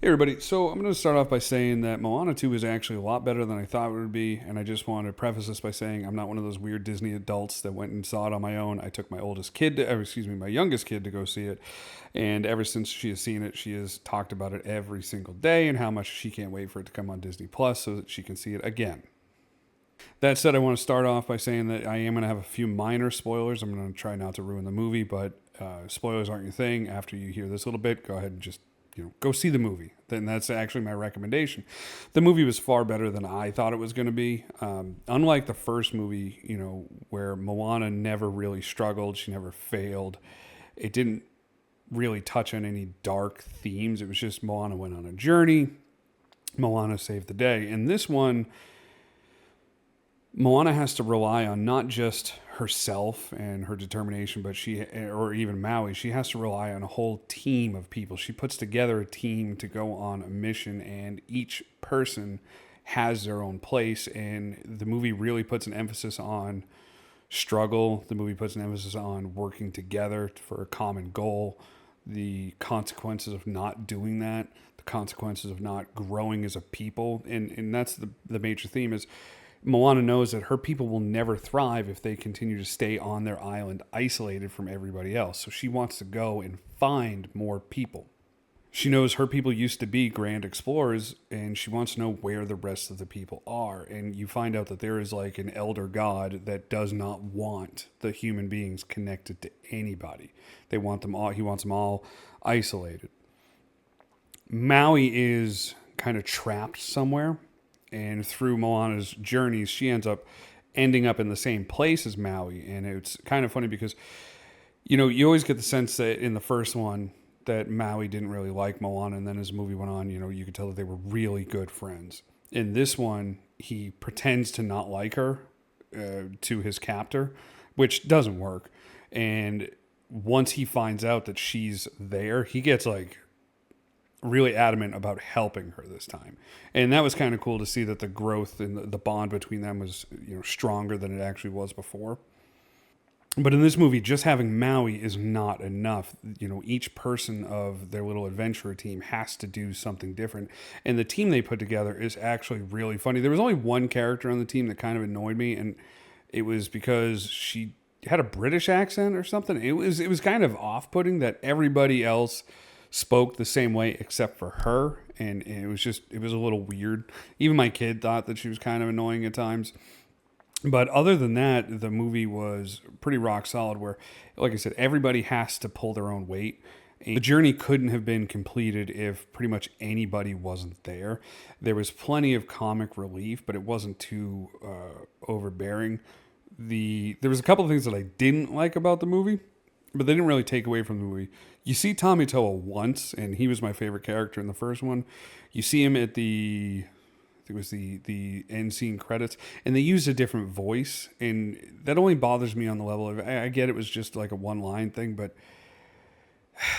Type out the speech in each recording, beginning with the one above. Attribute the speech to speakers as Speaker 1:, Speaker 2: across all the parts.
Speaker 1: Hey everybody, so I'm going to start off by saying that Moana 2 is actually a lot better than I thought it would be, and I just want to preface this by saying I'm not one of those weird Disney adults that went and saw it on my own. I took my my youngest kid to go see it, and ever since she has seen it, she has talked about it every single day and how much she can't wait for it to come on Disney Plus so that she can see it again. That said, I want to start off by saying that I am going to have a few minor spoilers. I'm going to try not to ruin the movie, but spoilers aren't your thing. After you hear this little bit, go ahead and just go see the movie. Then that's actually my recommendation. The movie was far better than I thought it was going to be. Unlike the first movie, where Moana never really struggled, she never failed. It didn't really touch on any dark themes. It was just Moana went on a journey. Moana saved the day. And this one, Moana has to rely on not just herself and her determination, but or even Maui, she has to rely on a whole team of people. She puts together a team to go on a mission, and each person has their own place. And the movie really puts an emphasis on struggle. The movie puts an emphasis on working together for a common goal, the consequences of not doing that, the consequences of not growing as a people. And that's the major theme is Moana knows that her people will never thrive if they continue to stay on their island isolated from everybody else. So she wants to go and find more people. She knows her people used to be grand explorers, and she wants to know where the rest of the people are. And you find out that there is like an elder god that does not want the human beings connected to anybody. They want them all. He wants them all isolated. Maui is kind of trapped somewhere. And through Moana's journeys, she ends up ending up in the same place as Maui. And it's kind of funny because, you always get the sense that in the first one that Maui didn't really like Moana. And then as the movie went on, you could tell that they were really good friends. In this one, he pretends to not like her to his captor, which doesn't work. And once he finds out that she's there, he gets really adamant about helping her this time. And that was kind of cool to see that the growth and the bond between them was, stronger than it actually was before. But in this movie, just having Maui is not enough. Each person of their little adventurer team has to do something different. And the team they put together is actually really funny. There was only one character on the team that kind of annoyed me, and it was because she had a British accent or something. It was kind of off-putting that everybody else spoke the same way except for her, and it was a little weird. Even my kid thought that she was kind of annoying at times. But other than that, the movie was pretty rock solid where, like I said, everybody has to pull their own weight. And the journey couldn't have been completed if pretty much anybody wasn't there. There was plenty of comic relief, but it wasn't too overbearing. There was a couple of things that I didn't like about the movie, but they didn't really take away from the movie. You see Tommy Toa once, and he was my favorite character in the first one. You see him at I think it was the end scene credits, and they used a different voice, and that only bothers me on the level of, I get it was just like a one-line thing, but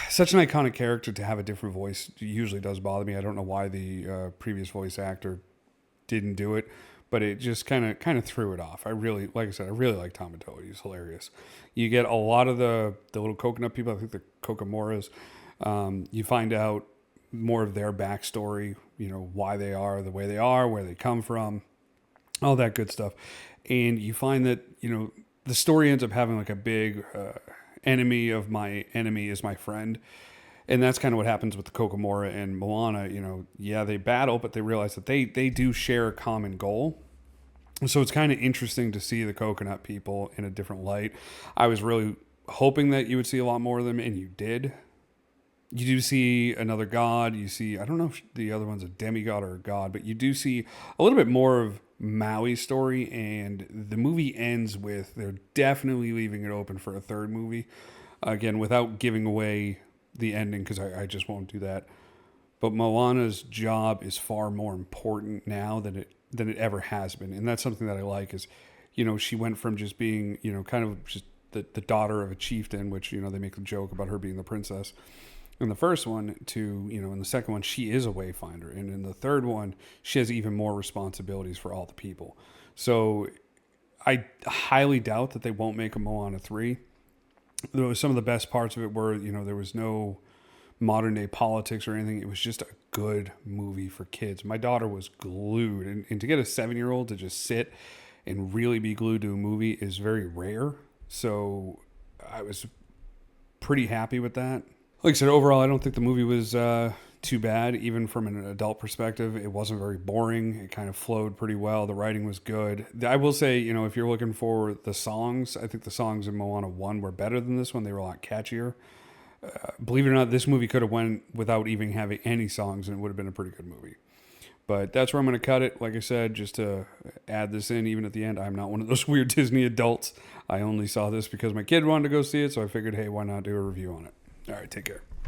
Speaker 1: such an iconic character to have a different voice usually does bother me. I don't know why the previous voice actor didn't do it, but it just kind of threw it off. Like I said, I really like Tommy Toa. He's hilarious. You get a lot of the little coconut people, I think the Kokomoras. You find out more of their backstory, why they are the way they are, where they come from, all that good stuff. And you find that, the story ends up having like a big enemy of my enemy is my friend. And that's kind of what happens with the Kokomora and Moana. They battle, but they realize that they do share a common goal. So it's kind of interesting to see the coconut people in a different light. I was really hoping that you would see a lot more of them, and you did. You do see another god. You see, I don't know if the other one's a demigod or a god, but you do see a little bit more of Maui's story, and the movie ends with they're definitely leaving it open for a third movie. Again, without giving away the ending, because I just won't do that. But Moana's job is far more important now than it ever has been, and that's something that I like. Is she went from just being kind of just the daughter of a chieftain, which they make a joke about her being the princess in the first one, to in the second one she is a wayfinder, and in the third one she has even more responsibilities for all the people. So I highly doubt that they won't make a Moana 3. Some of the best parts of it were, there was no modern day politics or anything. It was just a good movie for kids. My daughter was glued, and to get a 7-year-old to just sit and really be glued to a movie is very rare. So I was pretty happy with that. Like I said, overall, I don't think the movie was too bad. Even from an adult perspective, it wasn't very boring. It kind of flowed pretty well. The writing was good. I will say, if you're looking for the songs, I think the songs in Moana 1 were better than this one. They were a lot catchier. Believe it or not, this movie could have went without even having any songs, and it would have been a pretty good movie. But that's where I'm going to cut it. Like I said, just to add this in, even at the end, I'm not one of those weird Disney adults. I only saw this because my kid wanted to go see it, so I figured, hey, why not do a review on it? All right, take care.